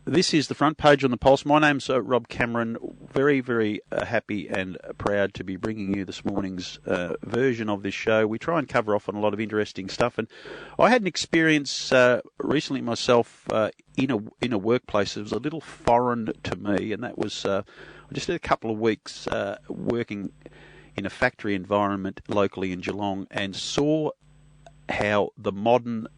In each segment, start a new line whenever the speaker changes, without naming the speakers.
This is the front page on the Pulse. My name's Rob Cameron. Very, very happy and proud to be bringing you this morning's version of this show. We try and cover off on a lot of interesting stuff. And I had an experience recently myself in a workplace that was a little foreign to me, and that was I just did a couple of weeks working in a factory environment locally in Geelong and saw how the modern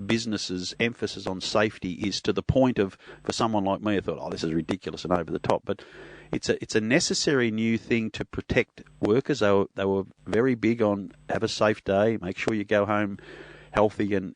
businesses' emphasis on safety is to the point of, for someone like me, I thought, this is ridiculous and over the top. But it's a necessary new thing to protect workers. They were very big on have a safe day, make sure you go home healthy, and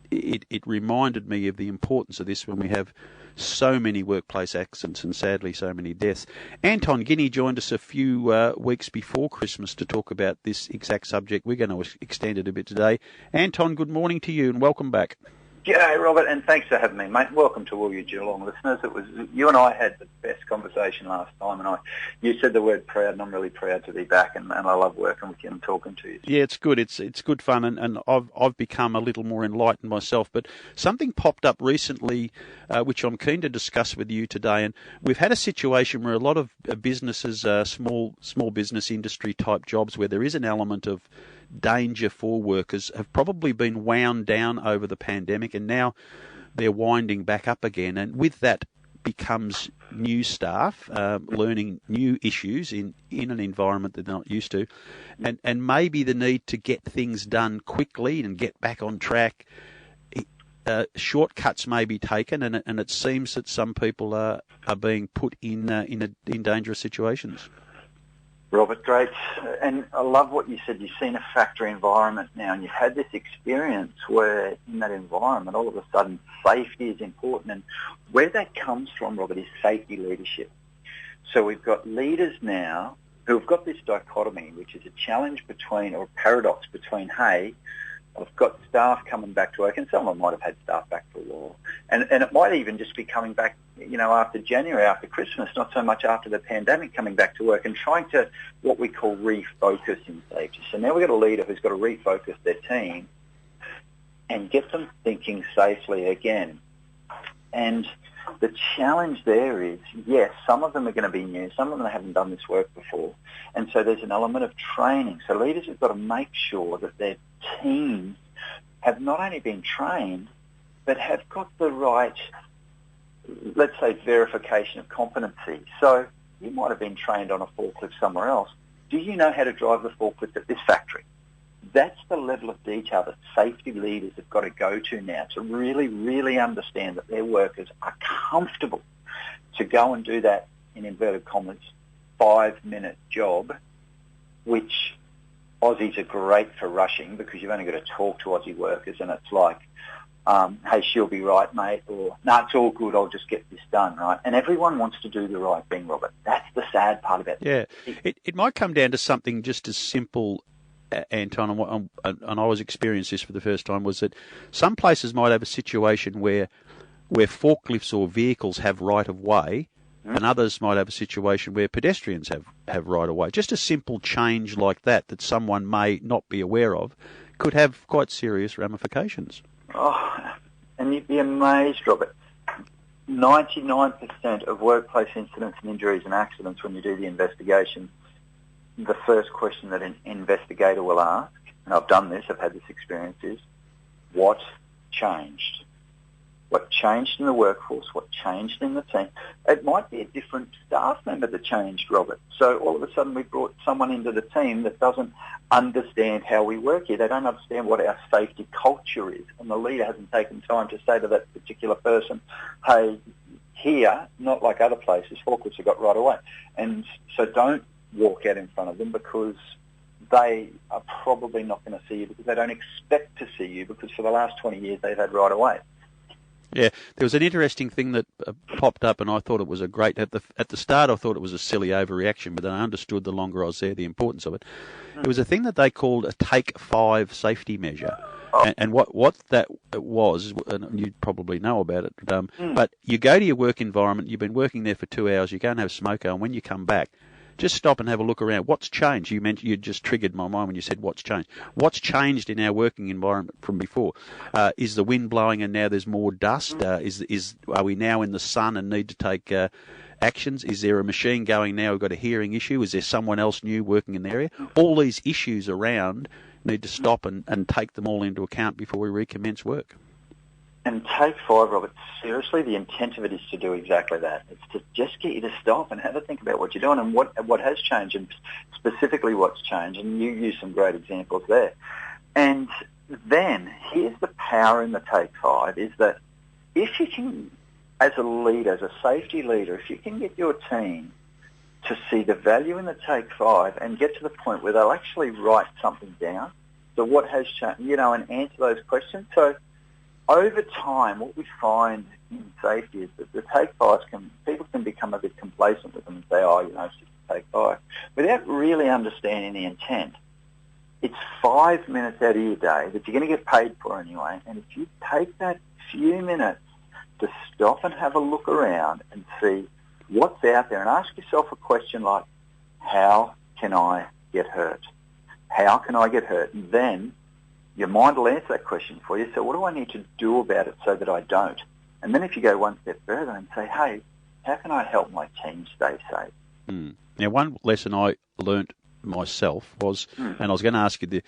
it reminded me of the importance of this when we have so many workplace accidents and sadly so many deaths. Anton Guinea joined us a few weeks before Christmas to talk about this exact subject. We're going to extend it a bit today. Anton, good morning to you and welcome back.
G'day, Robert, and thanks for having me, mate. Welcome to all you Geelong listeners. It was you and I had the best conversation last time, and you said the word proud, and I'm really proud to be back, and I love working with you and talking to you.
Yeah, it's good. It's good fun, and I've become a little more enlightened myself. But something popped up recently, which I'm keen to discuss with you today. And we've had a situation where a lot of businesses, small business industry type jobs, where there is an element of danger for workers, have probably been wound down over the pandemic, and now they're winding back up again. And with that becomes new staff learning new issues in an environment that they're not used to, and maybe the need to get things done quickly and get back on track. Shortcuts may be taken, and it seems that some people are being put in dangerous situations.
Robert, great. And I love what you said. You've seen a factory environment now, and you've had this experience where in that environment, all of a sudden, safety is important. And where that comes from, Robert, is safety leadership. So we've got leaders now who have got this dichotomy, which is a challenge between, or a paradox between, hey, I've got staff coming back to work, and some of them might have had staff back for a while. And it might even just be coming back, after January, after Christmas, not so much after the pandemic, coming back to work and trying to, what we call, refocus in safety. So now we've got a leader who's got to refocus their team and get them thinking safely again. And the challenge there is, yes, some of them are going to be new, some of them haven't done this work before, and so there's an element of training. So leaders have got to make sure that their teams have not only been trained, but have got the right, let's say, verification of competency. So you might have been trained on a forklift somewhere else. Do you know how to drive the forklift at this factory? That's the level of detail that safety leaders have got to go to now to really, really understand that their workers are comfortable to go and do that, in inverted commas, 5-minute job, which Aussies are great for rushing because you've only got to talk to Aussie workers and it's like, hey, she'll be right, mate, or, no, it's all good, I'll just get this done, right? And everyone wants to do the right thing, Robert. That's the sad part about it.
Yeah, it might come down to something just as simple, Anton, and I was experiencing this for the first time, was that some places might have a situation where forklifts or vehicles have right-of-way, and others might have a situation where pedestrians have right-of-way. Just a simple change like that someone may not be aware of could have quite serious ramifications.
Oh, and you'd be amazed, Robert. 99% of workplace incidents and injuries and accidents, when you do the investigation, the first question that an investigator will ask, and I've done this, I've had this experience, is what changed? What changed in the workforce? What changed in the team? It might be a different staff member that changed, Robert. So all of a sudden we brought someone into the team that doesn't understand how we work here. They don't understand what our safety culture is. And the leader hasn't taken time to say to that particular person, hey, here, not like other places, forklifts have got right away. And so don't walk out in front of them because they are probably not going to see you because they don't expect to see you because for the last 20 years they've had right away.
Yeah, there was an interesting thing that popped up, and I thought it was a great. At the start, I thought it was a silly overreaction, but then I understood the longer I was there the importance of it. It was a thing that they called a Take 5 safety measure, and what that was, and you probably know about it. But you go to your work environment, you've been working there for 2 hours, you go and have a smoker, and when you come back, just stop and have a look around. What's changed? You just triggered my mind when you said what's changed. What's changed in our working environment from before? Is the wind blowing and now there's more dust? Are we now in the sun and need to take actions? Is there a machine going now? We've got a hearing issue. Is there someone else new working in the area? All these issues around need to stop and take them all into account before we recommence work.
And take 5, Robert, seriously, the intent of it is to do exactly that. It's to just get you to stop and have a think about what you're doing and what has changed and specifically what's changed. And you use some great examples there. And then here's the power in the Take 5 is that if you can, as a leader, as a safety leader, if you can get your team to see the value in the Take 5 and get to the point where they'll actually write something down, so what has changed, and answer those questions. So over time, what we find in safety is that the Take 5s people can become a bit complacent with them and say, it's just a Take 5, without really understanding the intent. It's 5 minutes out of your day that you're going to get paid for anyway, and if you take that few minutes to stop and have a look around and see what's out there and ask yourself a question like, how can I get hurt? How can I get hurt? And then your mind will answer that question for you. So what do I need to do about it so that I don't? And then if you go one step further and say, hey, how can I help my team stay safe?
Now, one lesson I learnt myself was, and I was going to ask you,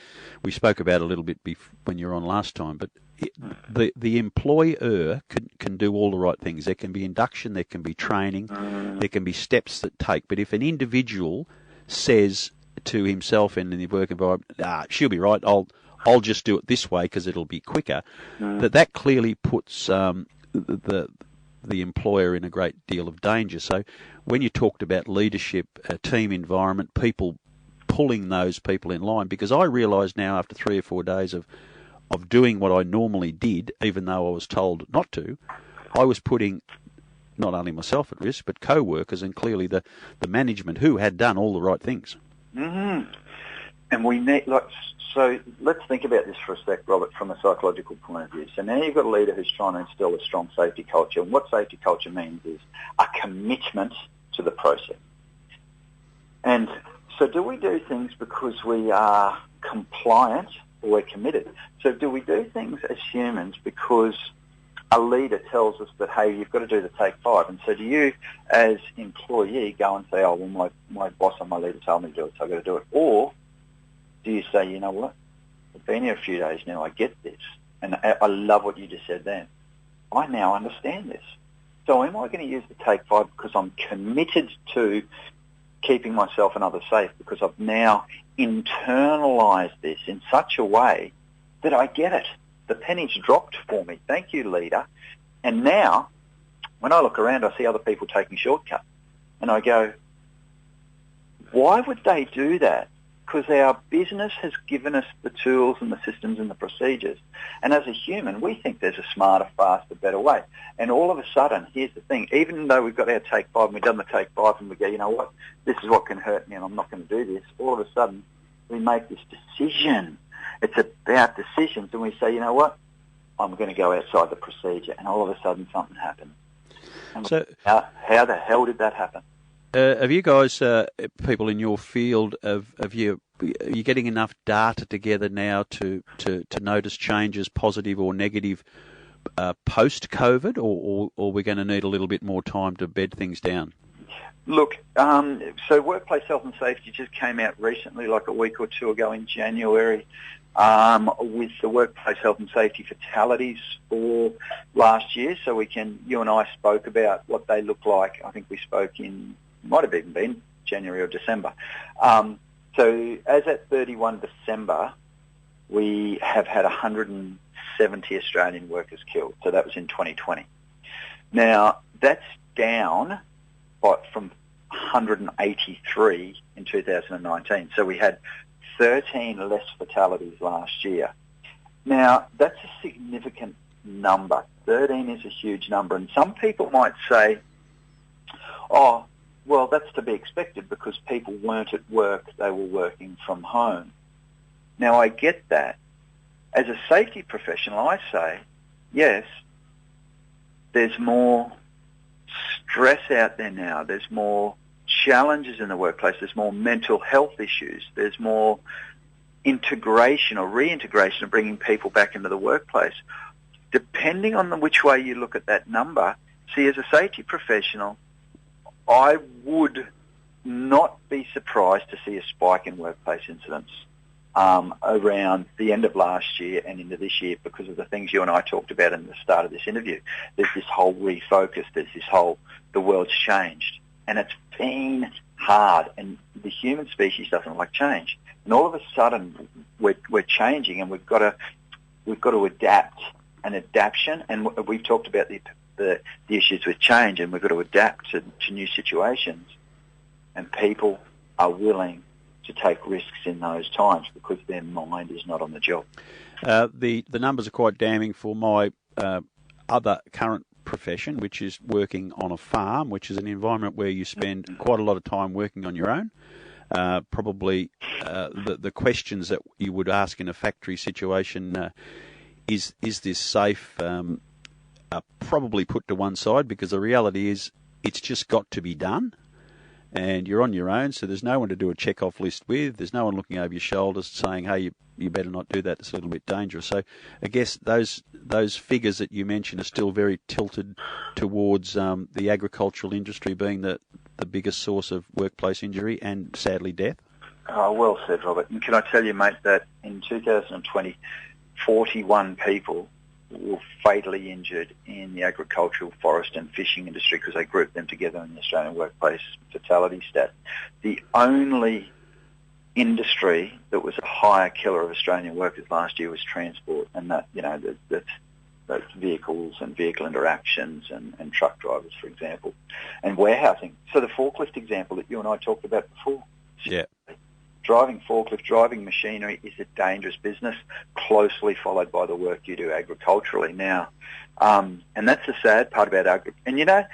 we spoke about it a little bit when you were on last time, but the employer can do all the right things. There can be induction, there can be training, there can be steps that take. But if an individual says to himself and in the work environment, she'll be right, I'll just do it this way because it'll be quicker, that clearly puts the employer in a great deal of danger. So when you talked about leadership, team environment, people pulling those people in line, because I realise now after 3 or 4 days of doing what I normally did, even though I was told not to, I was putting not only myself at risk, but co-workers and clearly the management who had done all the right things.
Mm-hmm. And we need, so let's think about this for a sec, Robert, from a psychological point of view. So now you've got a leader who's trying to instill a strong safety culture. And what safety culture means is a commitment to the process. And so do we do things because we are compliant or we're committed? So do we do things as humans because a leader tells us that, hey, you've got to do the Take 5? And so do you, as employee, go and say, my boss or my leader told me to do it, so I've got to do it? Or do you say, you know what, I've been here a few days now, I get this, and I love what you just said then. I now understand this. So am I going to use the Take 5 because I'm committed to keeping myself and others safe, because I've now internalized this in such a way that I get it. The penny's dropped for me. Thank you, leader. And now, when I look around, I see other people taking shortcuts. And I go, why would they do that? Because our business has given us the tools and the systems and the procedures. And as a human, we think there's a smarter, faster, better way. And all of a sudden, here's the thing, even though we've got our Take 5 and we've done the Take 5 and we go, you know what, this is what can hurt me and I'm not going to do this, all of a sudden we make this decision. It's about decisions, and we say, you know what, I'm going to go outside the procedure, and all of a sudden something happens. So how the hell did that happen?
Have you guys, people in your field, are you getting enough data together now to notice changes, positive or negative, post-COVID, or we're going to need a little bit more time to bed things down?
Look, so workplace health and safety just came out recently, like a week or two ago in January, with the workplace health and safety fatalities for last year. So you and I spoke about what they look like. I think we spoke might have even been January or December. So as at 31 December, we have had 170 Australian workers killed. So that was in 2020. Now, that's down from 183 in 2019. So we had 13 less fatalities last year. Now, that's a significant number. 13 is a huge number. And some people might say, oh, well, that's to be expected because people weren't at work, they were working from home. Now, I get that. As a safety professional, I say, yes, there's more stress out there now. There's more challenges in the workplace. There's more mental health issues. There's more integration or reintegration of bringing people back into the workplace. Depending on which way you look at that number, see, as a safety professional, I would not be surprised to see a spike in workplace incidents around the end of last year and into this year because of the things you and I talked about in the start of this interview. There's this whole refocus. There's this whole, the world's changed. And it's been hard. And the human species doesn't like change. And all of a sudden, we're changing, and we've got to adapt. And adaptation, and we've talked about the issues with change, and we've got to adapt to new situations. And people are willing to take risks in those times because their mind is not on the job.
The numbers are quite damning for my other current profession, which is working on a farm, which is an environment where you spend quite a lot of time working on your own. Probably the questions that you would ask in a factory situation, is this safe, probably put to one side, because the reality is it's just got to be done. And you're on your own, so there's no one to do a check-off list with. There's no one looking over your shoulders saying, hey, you better not do that. It's a little bit dangerous. So I guess those figures that you mentioned are still very tilted towards the agricultural industry being the biggest source of workplace injury and, sadly, death.
Oh, well said, Robert. And can I tell you, mate, that in 2020, 41 people were fatally injured in the agricultural, forest and fishing industry because they grouped them together in the Australian workplace fatality stat. The only industry that was a higher killer of Australian workers last year was transport, and that, you know, that's vehicles and vehicle interactions and truck drivers, for example, and warehousing. So the forklift example that you and I talked about before.
Yeah.
Driving forklift, driving machinery is a dangerous business, closely followed by the work you do agriculturally now. And that's the sad part about agriculture. And, you know,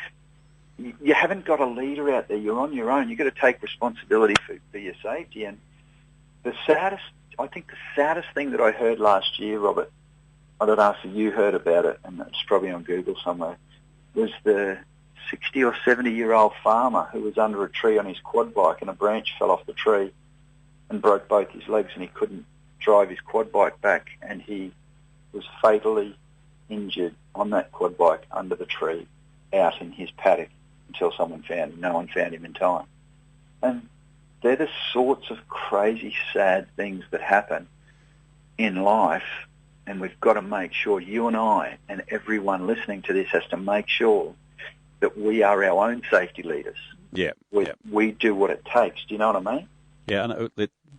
you haven't got a leader out there. You're on your own. You've got to take responsibility for your safety. And the saddest thing that I heard last year, Robert, I don't know if you heard about it, and it's probably on Google somewhere, was the 60 or 70-year-old farmer who was under a tree on his quad bike, and a branch fell off the tree and broke both his legs, and he couldn't drive his quad bike back, and he was fatally injured on that quad bike under the tree out in his paddock until someone found him. No one found him in time. And they're the sorts of crazy, sad things that happen in life, and we've got to make sure, you and I and everyone listening to this has to make sure that we are our own safety leaders.
Yeah.
We do what it takes. Do you know what I mean?
Yeah, and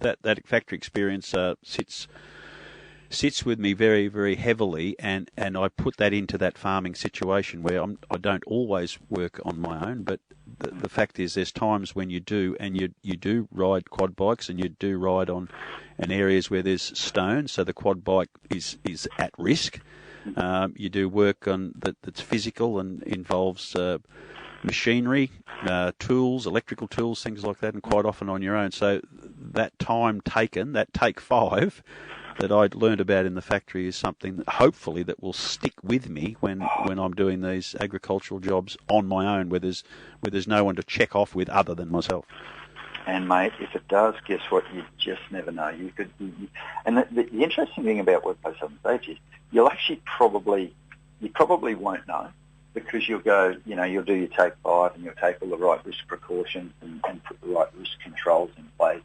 that factory experience sits with me very, very heavily, and I put that into that farming situation where I don't always work on my own, but the fact is there's times when you do, and you do ride quad bikes, and you do ride on in areas where there's stones, so the quad bike is at risk. You do work on that's physical and involves machinery, tools, electrical tools, things like that, and quite often on your own. So that time taken, that take 5 that I'd learned about in the factory is something that hopefully that will stick with me when I'm doing these agricultural jobs on my own, where there's no one to check off with other than myself.
And mate, if it does, guess what? You just never know. And the interesting thing about workplace health and safety is you probably won't know, because you'll go, you know, you'll do your take 5 and you'll take all the right risk precautions and put the right risk controls in place,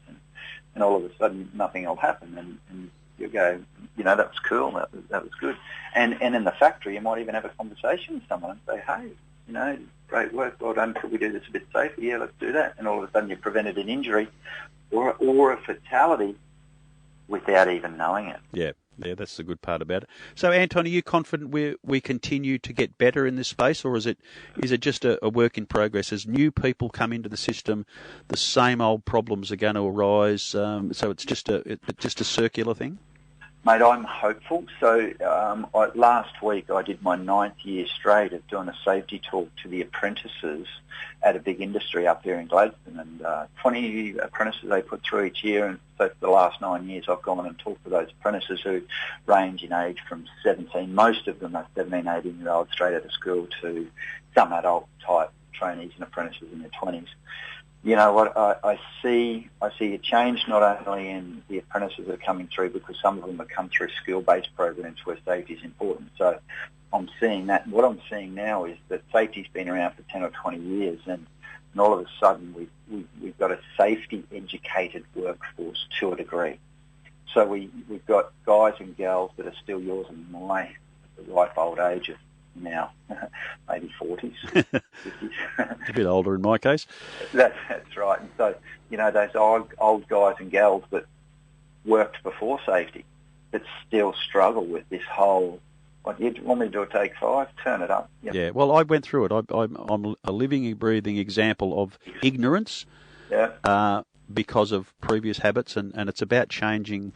and all of a sudden nothing will happen, and you'll go, you know, that was cool, that was good. And in the factory you might even have a conversation with someone and say, hey, you know, great work, well done, could we do this a bit safer? Yeah, let's do that. And all of a sudden you've prevented an injury or a fatality without even knowing it.
Yeah, that's the good part about it. So, Anton, are you confident we continue to get better in this space, or is it just a work in progress? As new people come into the system, the same old problems are going to arise. So it's just a circular thing.
Mate, I'm hopeful. So last week I did my 9th year straight of doing a safety talk to the apprentices at a big industry up here in Gladstone, and 20 apprentices they put through each year. And so for the last 9 years I've gone and talked to those apprentices who range in age from 17, most of them are 17, 18-year-olds straight out of school, to some adult type trainees and apprentices in their 20s. You know what, I see a change not only in the apprentices that are coming through, because some of them have come through skill-based programs where safety is important. So I'm seeing that. And what I'm seeing now is that safety's been around for 10 or 20 years, and all of a sudden we've got a safety-educated workforce to a degree. So we've got guys and gals that are still yours and my ripe old age of now, maybe 40s, 50s.
A bit older in my case.
That's right. And so, you know, those old guys and gals that worked before safety that still struggle with this whole, what, you want me to do a take 5? Turn it up. Yep.
Yeah, well, I went through it. I'm a living, breathing example of ignorance because of previous habits, and it's about changing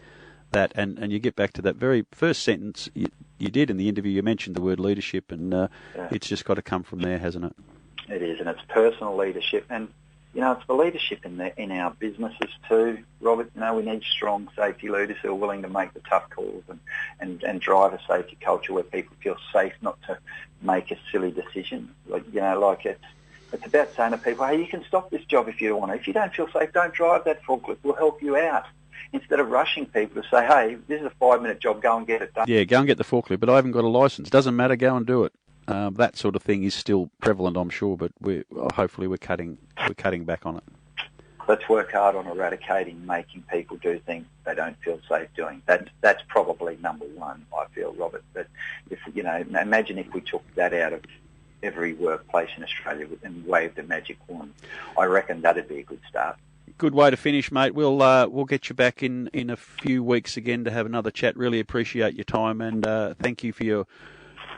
that. And you get back to that very first sentence you did in the interview. You mentioned the word leadership, and it's just got to come from there, hasn't it?
It is, and it's personal leadership, and you know, it's the leadership in our businesses too, Robert. You know, we need strong safety leaders who are willing to make the tough calls and drive a safety culture where people feel safe not to make a silly decision. Like, you know, like it's about saying to people, hey, you can stop this job if you don't want to. If you don't feel safe, don't drive that forklift. We'll help you out. Instead of rushing people to say, hey, this is a 5-minute job, go and get it done.
Yeah, go and get the forklift, but I haven't got a licence. Doesn't matter, go and do it. That sort of thing is still prevalent, I'm sure, but hopefully we're cutting back on it.
Let's work hard on eradicating making people do things they don't feel safe doing. That's probably number one, I feel, Robert. But if, you know, imagine if we took that out of every workplace in Australia and waved a magic wand. I reckon that'd be a good start.
Good way to finish, mate. We'll get you back in a few weeks again to have another chat. Really appreciate your time, and thank you for your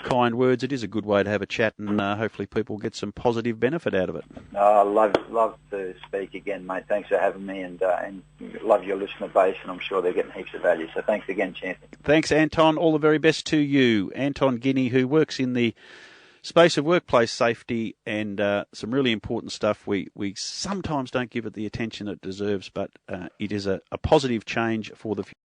kind words. It is a good way to have a chat, and hopefully people get some positive benefit out of it.
I love to speak again, mate. Thanks for having me, and love your listener base, and I'm sure they're getting heaps of value. So thanks again, Champion.
Thanks, Anton. All the very best to you. Anton Guinea, who works in the space of workplace safety and some really important stuff. We sometimes don't give it the attention it deserves, but it is a positive change for the future.